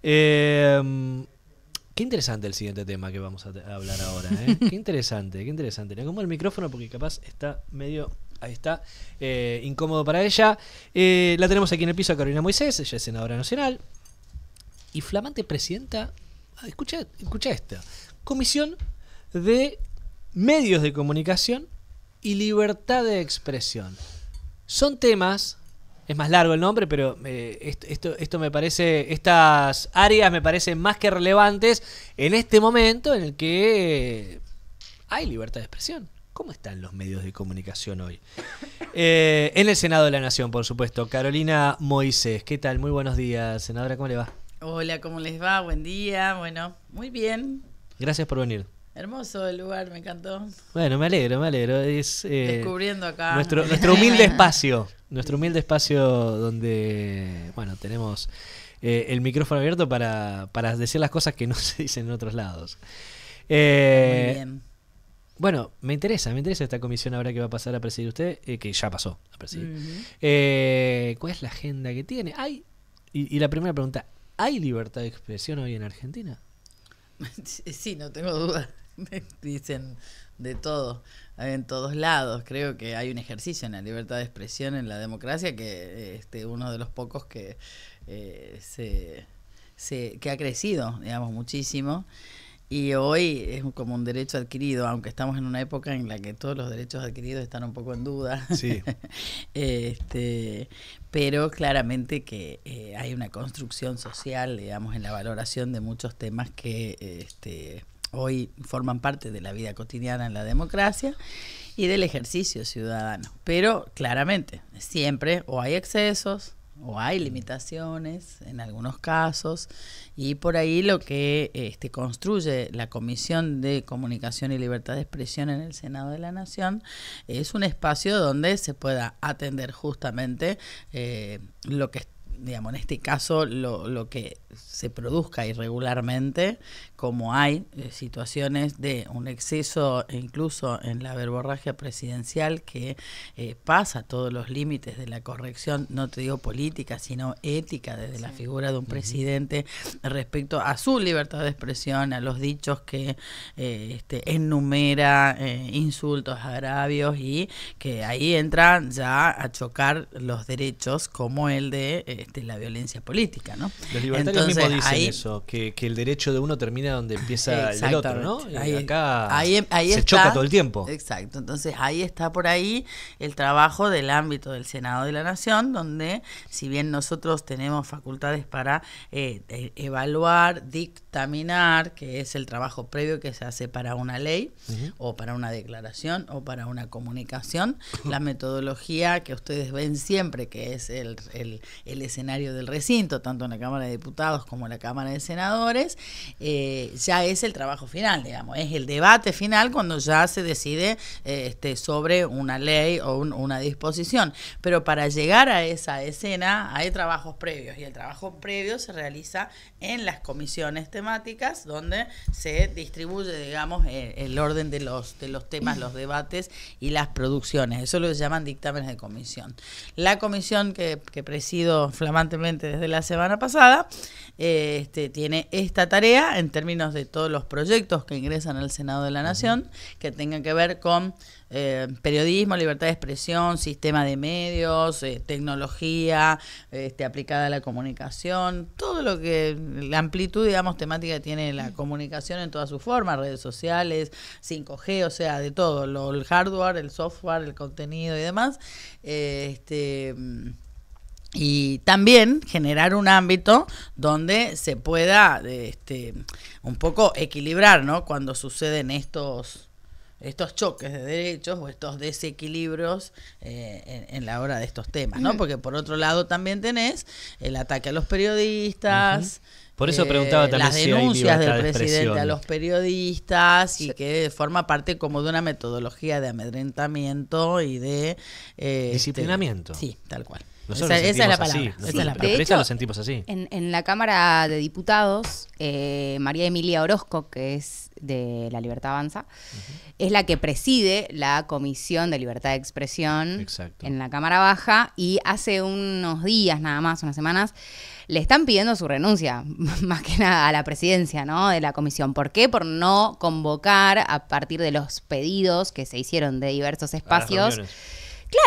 Qué interesante el siguiente tema que vamos a hablar ahora, ¿eh? Qué interesante, qué interesante. Le acomodo el micrófono porque capaz está medio... Ahí está, incómodo para ella. La tenemos aquí en el piso a Carolina Moisés, ella es senadora nacional y flamante presidenta. Escucha esta. Comisión de Medios de Comunicación y Libertad de Expresión. Son temas, es más largo el nombre, pero esto me parece, estas áreas me parecen más que relevantes en este momento en el que hay libertad de expresión. ¿Cómo están los medios de comunicación hoy? En el Senado de la Nación, por supuesto. Carolina Moisés, ¿qué tal? Muy buenos días, senadora, ¿cómo le va? Hola, ¿cómo les va? Buen día. Bueno, muy bien. Gracias por venir. Hermoso el lugar, me encantó. Bueno, me alegro. Es descubriendo acá nuestro humilde espacio. Nuestro humilde espacio donde, bueno, tenemos el micrófono abierto para decir las cosas que no se dicen en otros lados. Muy bien. Bueno, me interesa esta comisión ahora que va a pasar a presidir usted, que ya pasó a presidir. ¿Cuál es la agenda que tiene? Y la primera pregunta, ¿hay libertad de expresión hoy en Argentina? Sí, no tengo duda. Dicen de todo, en todos lados. Creo que hay un ejercicio en la libertad de expresión en la democracia que uno de los pocos que que ha crecido, digamos, muchísimo. Y hoy es como un derecho adquirido, aunque estamos en una época en la que todos los derechos adquiridos están un poco en duda. Sí. Pero claramente que hay una construcción social, digamos, en la valoración de muchos temas que hoy forman parte de la vida cotidiana en la democracia y del ejercicio ciudadano. Pero claramente, siempre o hay excesos o hay limitaciones en algunos casos, y por ahí lo que construye la Comisión de Comunicación y Libertad de Expresión en el Senado de la Nación es un espacio donde se pueda atender justamente lo que, digamos, en este caso lo que se produzca irregularmente, como hay situaciones de un exceso incluso en la verborragia presidencial que pasa todos los límites de la corrección, no te digo política, sino ética desde la figura de un presidente respecto a su libertad de expresión, a los dichos que enumera, insultos, agravios, y que ahí entran ya a chocar los derechos como el de la violencia política, ¿no? Los libertarios mismos dicen eso, que el derecho de uno termina donde empieza el del otro, ¿no? Y acá se choca todo el tiempo. Exacto, entonces ahí está por ahí el trabajo del ámbito del Senado de la Nación, donde si bien nosotros tenemos facultades para evaluar, dictaminar, que es el trabajo previo que se hace para una ley, o para una declaración, o para una comunicación, la metodología que ustedes ven siempre, que es el escenario del recinto, tanto en la Cámara de Diputados como en la Cámara de Senadores, ya es el trabajo final, digamos, es el debate final cuando ya se decide sobre una ley o una disposición. Pero para llegar a esa escena hay trabajos previos, y el trabajo previo se realiza en las comisiones temáticas, donde se distribuye, digamos, el orden de los temas, los debates y las producciones. Eso lo llaman dictámenes de comisión. La comisión que presido flamantemente desde la semana pasada tiene esta tarea en términos de todos los proyectos que ingresan al Senado de la Nación, que tengan que ver con periodismo, libertad de expresión, sistema de medios, tecnología aplicada a la comunicación, todo lo que, la amplitud, digamos, temática que tiene la comunicación en todas sus formas, redes sociales, 5G, o sea, de todo, el hardware, el software, el contenido y demás. Y también generar un ámbito donde se pueda un poco equilibrar, ¿no? Cuando suceden estos choques de derechos o estos desequilibrios en la hora de estos temas, ¿no? Porque por otro lado también tenés el ataque a los periodistas. Por eso preguntaba también las si denuncias hay del de presidente a los periodistas, y que forma parte como de una metodología de amedrentamiento y de disciplinamiento. Sí, tal cual. Esa es la palabra. De hecho, lo sentimos así. En la Cámara de Diputados, María Emilia Orozco, que es de La Libertad Avanza, es la que preside la Comisión de Libertad de Expresión. Exacto. En la Cámara Baja, y hace unos días nada más, unas semanas, le están pidiendo su renuncia, más que nada a la presidencia, ¿no?, de la comisión. ¿Por qué? Por no convocar a partir de los pedidos que se hicieron de diversos espacios.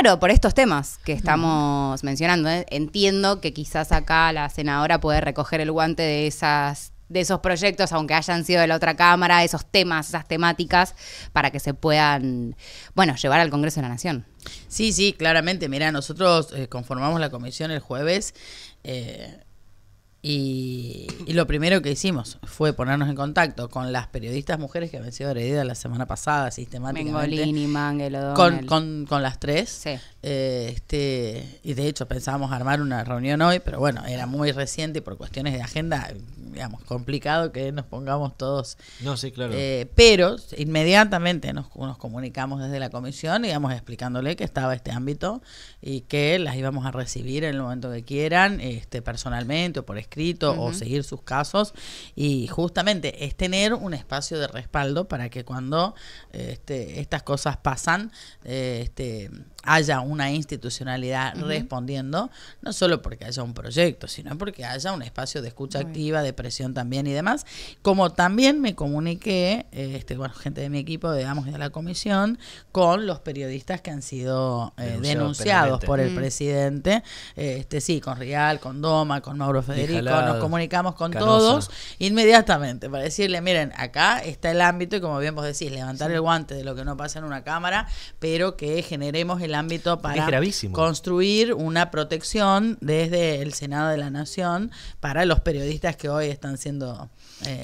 Claro, por estos temas que estamos mencionando. Entiendo que quizás acá la senadora puede recoger el guante de esos proyectos, aunque hayan sido de la otra cámara, esos temas, esas temáticas, para que se puedan, llevar al Congreso de la Nación. Sí, claramente. Mira, nosotros conformamos la comisión el jueves y lo primero que hicimos fue ponernos en contacto con las periodistas mujeres que habían sido agredidas la semana pasada sistemáticamente. Mengolini, Mangel, O'Donnell. Con las tres. Sí. Y de hecho pensábamos armar una reunión hoy, pero bueno, era muy reciente y por cuestiones de agenda, digamos, complicado que nos pongamos todos. No, sí, claro. Pero inmediatamente nos comunicamos desde la comisión, digamos, explicándole que estaba este ámbito y que las íbamos a recibir en el momento que quieran, personalmente o por escrito, o seguir sus casos, y justamente es tener un espacio de respaldo para que cuando estas cosas pasan, haya una institucionalidad respondiendo, no solo porque haya un proyecto, sino porque haya un espacio de escucha activa, de presión también y demás. Como también me comuniqué, gente de mi equipo, digamos, de la comisión, con los periodistas que han sido denunciados por el presidente, con Rial, con Doma, con Mauro Federico, nos comunicamos con todos inmediatamente para decirle, miren, acá está el ámbito, y como bien vos decís, levantar el guante de lo que no pasa en una cámara, pero que generemos el ámbito para construir una protección desde el Senado de la Nación para los periodistas que hoy están siendo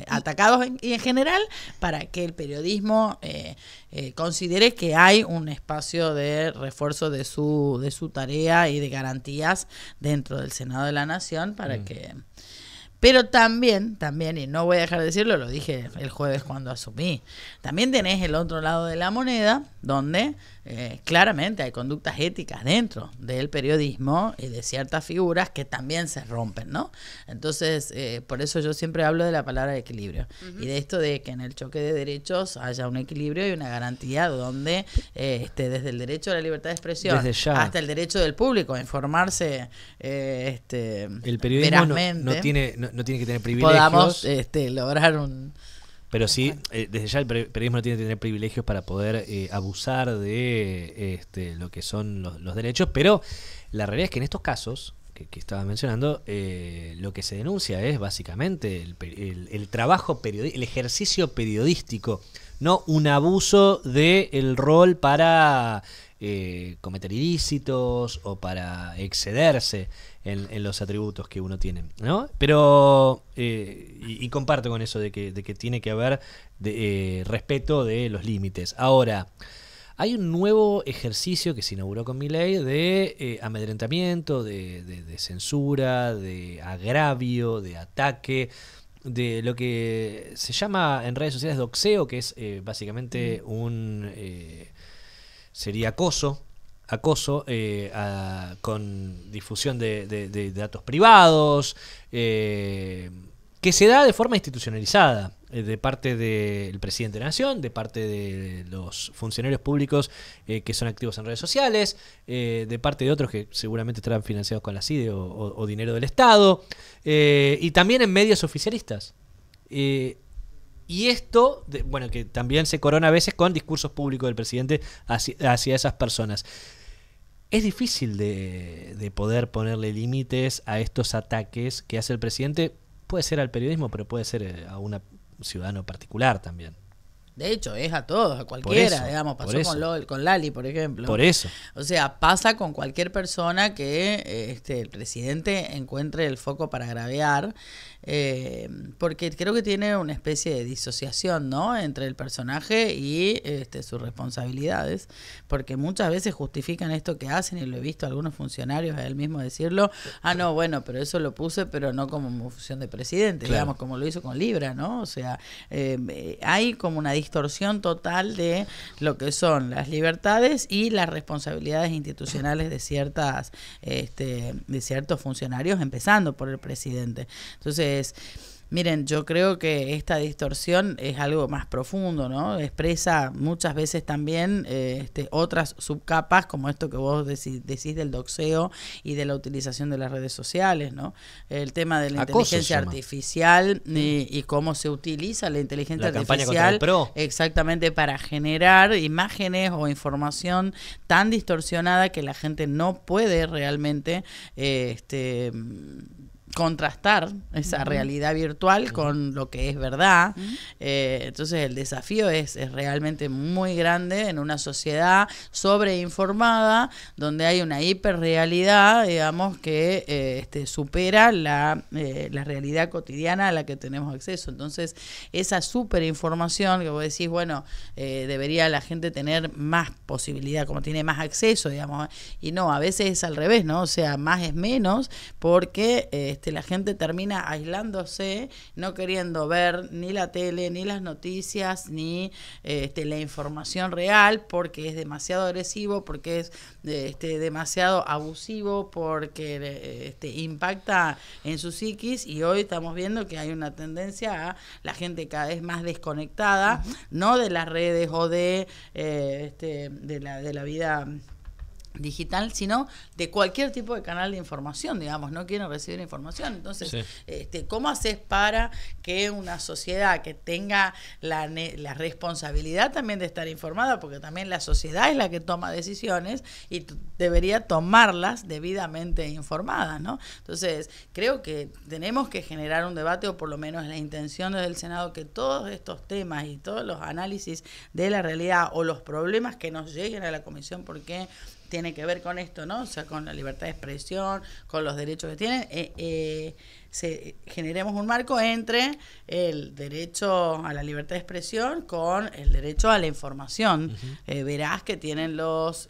atacados y en general para que el periodismo considere que hay un espacio de refuerzo de su tarea y de garantías dentro del Senado de la Nación para que... Pero también, y no voy a dejar de decirlo, lo dije el jueves cuando asumí, también tenés el otro lado de la moneda, donde claramente hay conductas éticas dentro del periodismo y de ciertas figuras que también se rompen, ¿no? Entonces, por eso yo siempre hablo de la palabra equilibrio, y de esto de que en el choque de derechos haya un equilibrio y una garantía donde desde el derecho a la libertad de expresión hasta el derecho del público a informarse el periodismo no tiene que tener privilegios. Podamos lograr un... Pero sí, desde ya el periodismo no tiene que tener privilegios para poder abusar de lo que son los derechos, pero la realidad es que en estos casos que estaba mencionando, lo que se denuncia es básicamente el trabajo el ejercicio periodístico, no un abuso del rol para cometer ilícitos o para excederse en los atributos que uno tiene, ¿no? Pero y comparto con eso de que tiene que haber respeto de los límites. Ahora, hay un nuevo ejercicio que se inauguró con Milei de amedrentamiento, de censura, de agravio, de ataque, de lo que se llama en redes sociales doxeo, que es básicamente sería acoso con difusión de datos privados, que se da de forma institucionalizada de parte del presidente de la Nación, de parte de los funcionarios públicos que son activos en redes sociales, de parte de otros que seguramente estarán financiados con la CIDE o dinero del Estado, y también en medios oficialistas. Y esto, que también se corona a veces con discursos públicos del presidente hacia esas personas. Es difícil de poder ponerle límites a estos ataques que hace el presidente. Puede ser al periodismo, pero puede ser a un ciudadano particular también. De hecho, es a todos, a cualquiera, digamos, pasó con Lali, por ejemplo. Por eso. O sea, pasa con cualquier persona que el presidente encuentre el foco para agraviar, porque creo que tiene una especie de disociación, ¿no?, entre el personaje y sus responsabilidades, porque muchas veces justifican esto que hacen, y lo he visto a algunos funcionarios a él mismo decirlo, no, bueno, pero eso lo puse, pero no como función de presidente, claro, digamos, como lo hizo con Libra, ¿no? O sea, hay como una distorsión total de lo que son las libertades y las responsabilidades institucionales de ciertos funcionarios, empezando por el presidente. Entonces, Miren, yo creo que esta distorsión es algo más profundo, ¿no? Expresa muchas veces también otras subcapas, como esto que vos decís del doxeo y de la utilización de las redes sociales, ¿no? El tema de la inteligencia artificial y cómo se utiliza la inteligencia artificial exactamente para generar imágenes o información tan distorsionada que la gente no puede realmente contrastar esa realidad virtual con lo que es verdad. Entonces el desafío es realmente muy grande en una sociedad sobreinformada, donde hay una hiperrealidad, digamos, que supera la realidad cotidiana a la que tenemos acceso. Entonces esa superinformación que vos decís, bueno, debería la gente tener más posibilidad, como tiene más acceso, digamos, y no, a veces es al revés, ¿no? O sea, más es menos, porque la gente termina aislándose, no queriendo ver ni la tele, ni las noticias, ni la información real, porque es demasiado agresivo, porque es demasiado abusivo, porque impacta en su psiquis, y hoy estamos viendo que hay una tendencia a la gente cada vez más desconectada, no de las redes o de la vida digital, sino de cualquier tipo de canal de información, digamos, no quieren recibir información. Entonces, ¿cómo haces para que una sociedad que tenga la responsabilidad también de estar informada, porque también la sociedad es la que toma decisiones y debería tomarlas debidamente informadas, ¿no? Entonces, creo que tenemos que generar un debate, o por lo menos la intención del Senado, que todos estos temas y todos los análisis de la realidad o los problemas que nos lleguen a la comisión, porque tiene que ver con esto, ¿no? O sea, con la libertad de expresión, con los derechos que tienen, generemos un marco entre el derecho a la libertad de expresión con el derecho a la información veraz que tienen los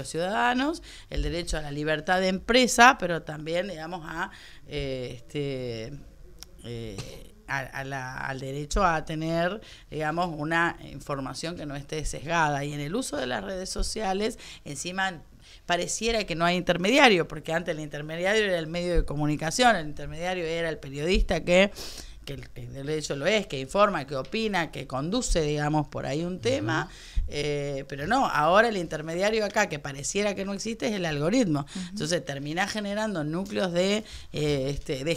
ciudadanos, el derecho a la libertad de empresa, pero también, digamos, al derecho a tener, digamos, una información que no esté sesgada. Y en el uso de las redes sociales, encima pareciera que no hay intermediario, porque antes el intermediario era el medio de comunicación, el intermediario era el periodista que de hecho lo es, que informa, que opina, que conduce, digamos, por ahí un tema, pero no, ahora el intermediario acá, que pareciera que no existe, es el algoritmo. Entonces termina generando núcleos de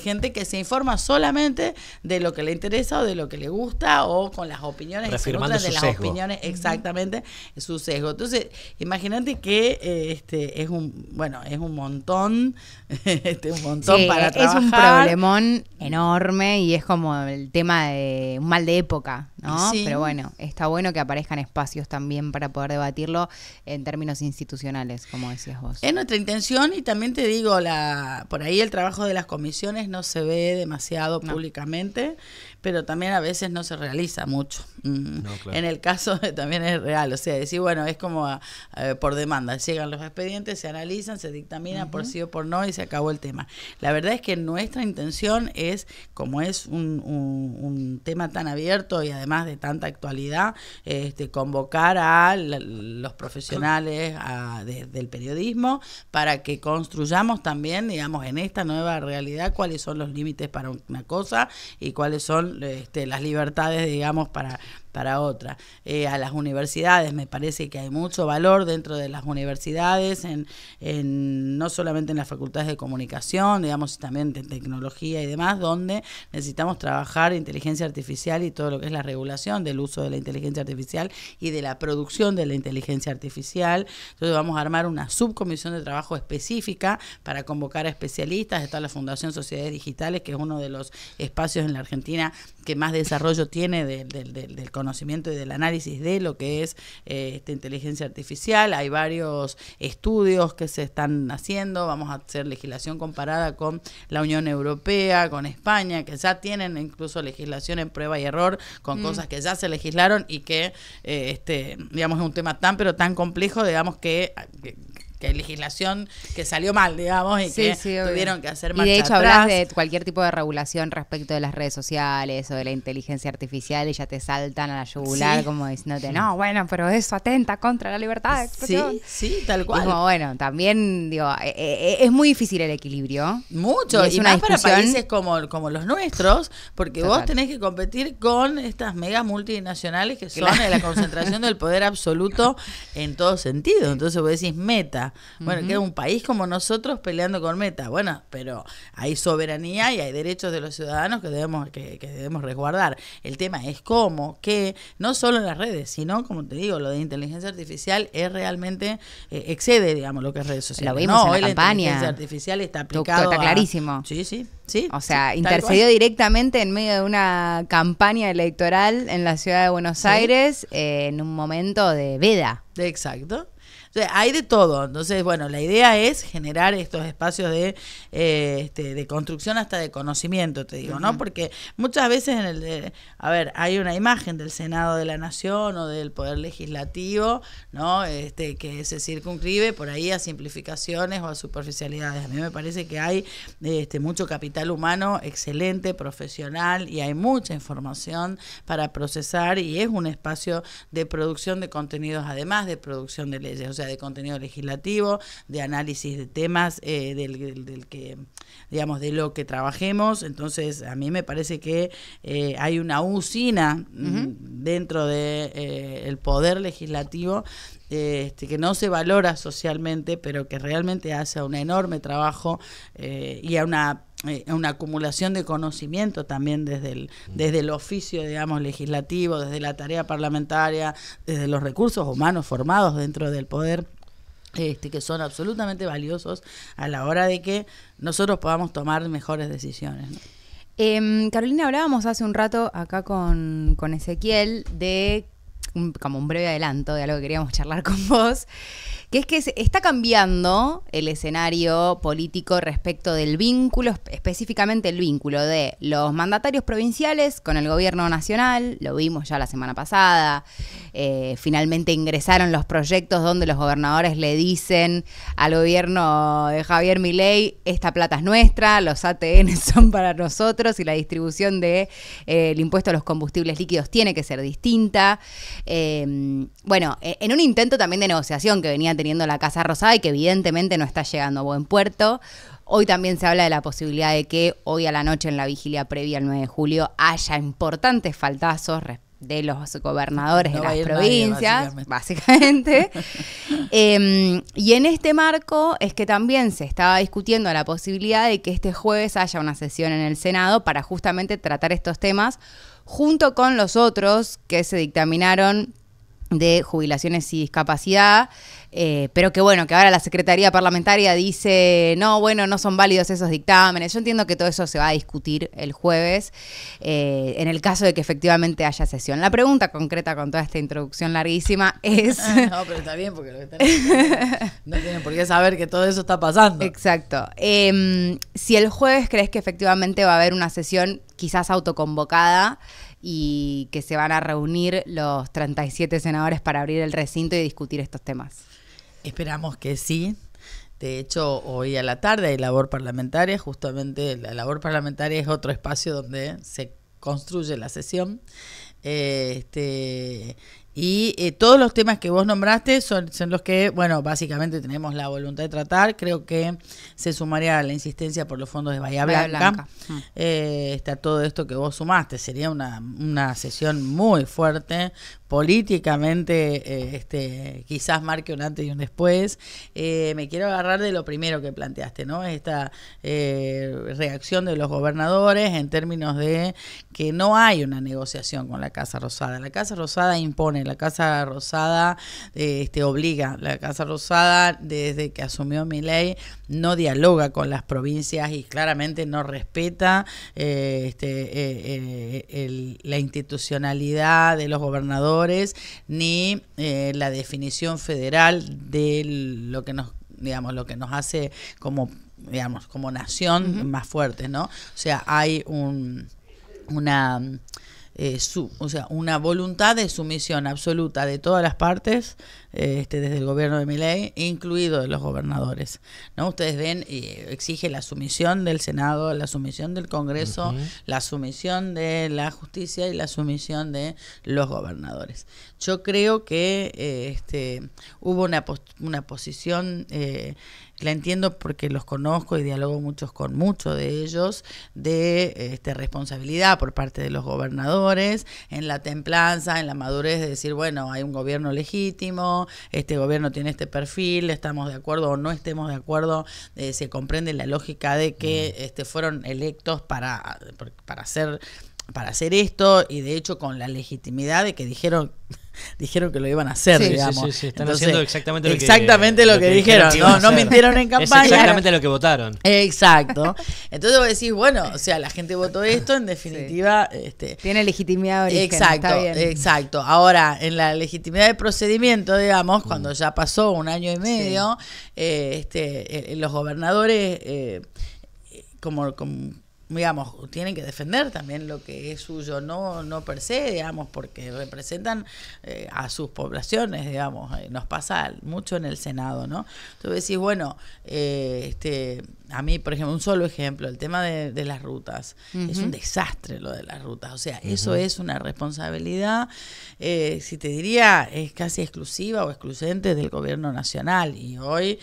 gente que se informa solamente de lo que le interesa o de lo que le gusta, o con las opiniones que nutren de las opiniones, exactamente, su sesgo. Entonces, imagínate que es un montón, un montón para trabajar. Es un problemón enorme y es como el tema de un mal de época, ¿no? Sí. Pero bueno, está bueno que aparezcan espacios también para poder debatirlo en términos institucionales, como decías vos. Es nuestra intención, y también te digo, por ahí el trabajo de las comisiones no se ve demasiado públicamente, pero también a veces no se realiza mucho. No, claro. En el caso también es real, o sea, decir, bueno, es como por demanda, llegan los expedientes, se analizan, se dictamina por sí o por no, y se acabó el tema. La verdad es que nuestra intención es, como es un tema tan abierto y además de tanta actualidad, convocar a los profesionales del periodismo para que construyamos también, digamos, en esta nueva realidad, cuáles son los límites para una cosa y cuáles son las libertades, digamos, para otra. A las universidades, me parece que hay mucho valor dentro de las universidades, no solamente en las facultades de comunicación, digamos, también de tecnología y demás, donde necesitamos trabajar inteligencia artificial y todo lo que es la regulación del uso de la inteligencia artificial y de la producción de la inteligencia artificial. Entonces vamos a armar una subcomisión de trabajo específica para convocar a especialistas. Está la Fundación Sociedades Digitales, que es uno de los espacios en la Argentina que más desarrollo tiene del conocimiento y del análisis de lo que es inteligencia artificial. Hay varios estudios que se están haciendo. Vamos a hacer legislación comparada con la Unión Europea, con España, que ya tienen incluso legislación en prueba y error con cosas que ya se legislaron y que, digamos, es un tema tan pero tan complejo, digamos, que que hay legislación que salió mal, digamos, y que tuvieron que hacer marcha atrás. Y de hecho atrás. hablas de cualquier tipo de regulación respecto de las redes sociales o de la inteligencia artificial y ya te saltan a la yugular como diciéndote, no, bueno, pero eso atenta contra la libertad de expresión. Sí, tal cual. Y como, bueno, también, digo, es muy difícil el equilibrio. Mucho, y más para países como los nuestros, porque vos tenés que competir con estas megas multinacionales que son la concentración del poder absoluto en todo sentido. Entonces vos decís Meta, bueno, queda un país como nosotros peleando con Meta, bueno, pero hay soberanía y hay derechos de los ciudadanos que debemos resguardar. El tema es cómo, que no solo en las redes, sino, como te digo, lo de inteligencia artificial es realmente, excede, digamos, lo que es redes sociales. Lo vimos en la campaña. La inteligencia artificial está aplicado está clarísimo. Sí. O sea, intercedió directamente en medio de una campaña electoral en la ciudad de Buenos Aires en un momento de veda. Exacto. O sea, hay de todo. Entonces, bueno, la idea es generar estos espacios de construcción hasta de conocimiento, te digo, ¿no? Porque muchas veces hay una imagen del Senado de la Nación o del Poder Legislativo, ¿no? Que se circunscribe por ahí a simplificaciones o a superficialidades. A mí me parece que hay mucho capital humano excelente, profesional, y hay mucha información para procesar, y es un espacio de producción de contenidos, además de producción de leyes, o sea, de contenido legislativo, de análisis de temas, del que, digamos, de lo que trabajemos. Entonces, a mí me parece que hay una usina dentro de el poder legislativo que no se valora socialmente, pero que realmente hace un enorme trabajo y a una acumulación de conocimiento también desde el oficio, digamos, legislativo, desde la tarea parlamentaria, desde los recursos humanos formados dentro del poder, que son absolutamente valiosos a la hora de que nosotros podamos tomar mejores decisiones, ¿no? Carolina, hablábamos hace un rato acá con Ezequiel de como un breve adelanto de algo que queríamos charlar con vos, que es que está cambiando el escenario político respecto del vínculo, específicamente el vínculo de los mandatarios provinciales con el gobierno nacional. Lo vimos ya la semana pasada. Finalmente ingresaron los proyectos donde los gobernadores le dicen al gobierno de Javier Milei, esta plata es nuestra, los ATN son para nosotros y la distribución de el impuesto a los combustibles líquidos tiene que ser distinta. Bueno, en un intento también de negociación que venía teniendo la Casa Rosada y que evidentemente no está llegando a buen puerto. Hoy también se habla de la posibilidad de que hoy a la noche, en la vigilia previa al 9 de julio, haya importantes faltazos de los gobernadores de las provincias, básicamente. Y en este marco es que también se estaba discutiendo la posibilidad de que este jueves haya una sesión en el Senado para justamente tratar estos temas, junto con los otros que se dictaminaron de jubilaciones y discapacidad, pero que bueno, que ahora la Secretaría Parlamentaria dice, no, bueno, no son válidos esos dictámenes. Yo entiendo que todo eso se va a discutir el jueves, en el caso de que efectivamente haya sesión. La pregunta concreta con toda esta introducción larguísima es... No, pero está bien, porque lo que están no tienen por qué saber que todo eso está pasando. Exacto. Si el jueves crees que efectivamente va a haber una sesión quizás autoconvocada, y que se van a reunir los 37 senadores para abrir el recinto y discutir estos temas. Esperamos que sí. De hecho, hoy a la tarde hay labor parlamentaria. Justamente la labor parlamentaria es otro espacio donde se construye la sesión. Y todos los temas que vos nombraste son los que, bueno, básicamente tenemos la voluntad de tratar. Creo que se sumaría la insistencia por los fondos de Bahía Blanca. Está todo esto que vos sumaste. Sería una sesión muy fuerte. Políticamente, quizás marque un antes y un después. Me quiero agarrar de lo primero que planteaste, ¿no? Esta reacción de los gobernadores en términos de que no hay una negociación con la Casa Rosada. La Casa Rosada impone, la Casa Rosada obliga. La Casa Rosada, desde que asumió Milei, no dialoga con las provincias y claramente no respeta la institucionalidad de los gobernadores, ni la definición federal de lo que nos hace como nación más fuertes, ¿no? O sea, hay una o sea, una voluntad de sumisión absoluta de todas las partes, desde el gobierno de Milei, incluido de los gobernadores, ¿no? Ustedes ven, exige la sumisión del Senado, la sumisión del Congreso, la sumisión de la justicia y la sumisión de los gobernadores. Yo creo que hubo una posición, la entiendo porque los conozco y dialogo con muchos de ellos, de responsabilidad por parte de los gobernadores, en la templanza, en la madurez de decir, bueno, hay un gobierno legítimo, este gobierno tiene este perfil, estamos de acuerdo o no estemos de acuerdo, se comprende la lógica de que fueron electos para hacer esto, y de hecho con la legitimidad de que dijeron que lo iban a hacer, digamos. Sí. Están haciendo exactamente lo que dijeron. No mintieron en campaña. Es exactamente lo que votaron. Exacto. Entonces vos decís, bueno, o sea, la gente votó esto, en definitiva. Tiene legitimidad de origen. Exacto. Ahora, en la legitimidad de procedimiento, digamos, cuando ya pasó un año y medio, los gobernadores, como digamos, tienen que defender también lo que es suyo, no per se, digamos, porque representan a sus poblaciones, digamos. Nos pasa mucho en el Senado, ¿no? Entonces decís, bueno, a mí, por ejemplo, un solo ejemplo, el tema de las rutas. Es un desastre lo de las rutas. O sea, eso es una responsabilidad, si te diría, es casi exclusiva o excluyente del gobierno nacional. Y hoy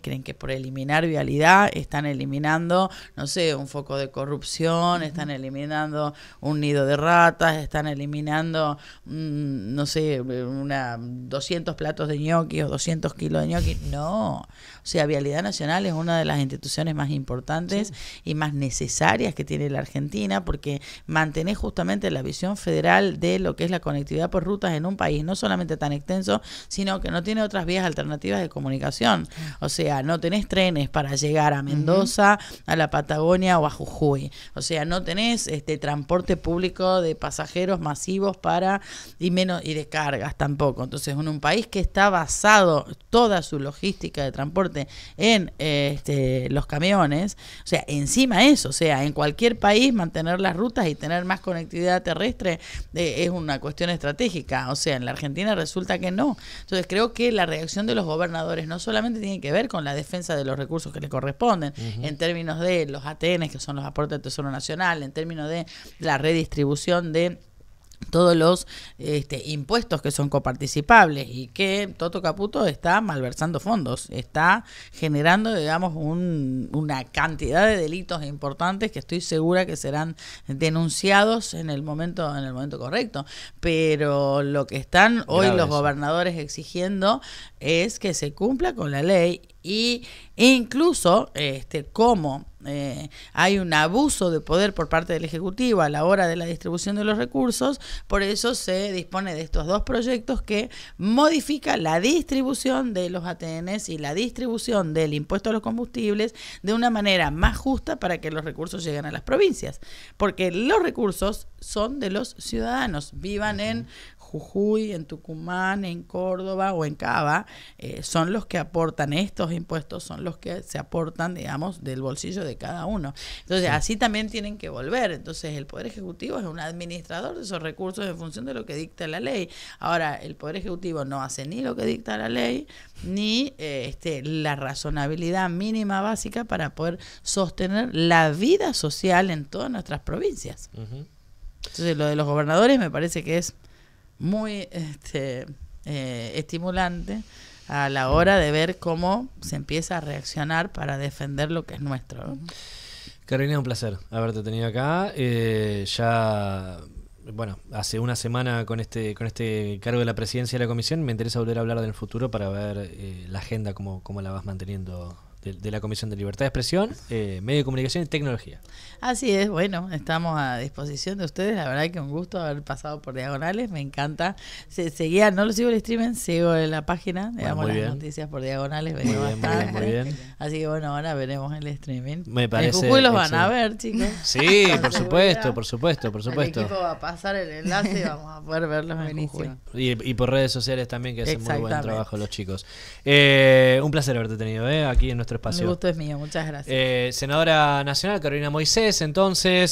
creen que por eliminar vialidad están eliminando, no sé, un foco de corrupción, están eliminando un nido de ratas, están eliminando, no sé, 200 platos de ñoquis o 200 kilos de ñoquis. No. O sea, Vialidad Nacional es una de las instituciones más importantes y más necesarias que tiene la Argentina, porque mantiene justamente la visión federal de lo que es la conectividad por rutas en un país no solamente tan extenso, sino que no tiene otras vías alternativas de comunicación. O sea, no tenés trenes para llegar a Mendoza, a la Patagonia o a Jujuy. O sea, no tenés transporte público de pasajeros masivos y de cargas tampoco. Entonces, en un país que está basado toda su logística de transporte en los camiones, o sea, encima eso, o sea, en cualquier país mantener las rutas y tener más conectividad terrestre es una cuestión estratégica. O sea, en la Argentina resulta que no. Entonces creo que la reacción de los gobernadores no solamente tiene que ver con la defensa de los recursos que les corresponden, en términos de los ATN, que son los aportes del Tesoro Nacional, en términos de la redistribución de todos los impuestos que son coparticipables, y que Toto Caputo está malversando fondos, está generando, digamos, una cantidad de delitos importantes que estoy segura que serán denunciados en el momento correcto. Pero lo que están hoy los gobernadores exigiendo es que se cumpla con la ley, e incluso como hay un abuso de poder por parte del Ejecutivo a la hora de la distribución de los recursos, por eso se dispone de estos dos proyectos que modifica la distribución de los ATNs y la distribución del impuesto a los combustibles de una manera más justa para que los recursos lleguen a las provincias, porque los recursos son de los ciudadanos, vivan en Jujuy, en Tucumán, en Córdoba o en Cava, son los que aportan estos impuestos, son los que se aportan, digamos, del bolsillo de cada uno. Entonces, así también tienen que volver. Entonces, el Poder Ejecutivo es un administrador de esos recursos en función de lo que dicta la ley. Ahora, el Poder Ejecutivo no hace ni lo que dicta la ley, ni la razonabilidad mínima básica para poder sostener la vida social en todas nuestras provincias. Entonces, lo de los gobernadores me parece que es muy estimulante a la hora de ver cómo se empieza a reaccionar para defender lo que es nuestro, ¿no? Carolina, un placer haberte tenido acá. Ya, bueno, hace una semana con este cargo de la presidencia de la comisión, me interesa volver a hablar del futuro para ver la agenda, cómo la vas manteniendo de la Comisión de Libertad de Expresión, Medio de Comunicación y Tecnología. Así es, bueno, estamos a disposición de ustedes. La verdad que un gusto haber pasado por Diagonales, me encanta. Seguía, no lo sigo el streaming, sigo en la página, digamos, las noticias por Diagonales, muy bien. Así que bueno, ahora veremos el streaming. Me parece. En Jujuy los van a ver, chicos. Sí, por supuesto. El equipo va a pasar el enlace y vamos a poder verlos en Jujuy. Y por redes sociales también, que hacen muy buen trabajo los chicos. Un placer haberte tenido aquí en nuestro espacio. El gusto es mío, muchas gracias. Senadora Nacional Carolina Moisés, entonces.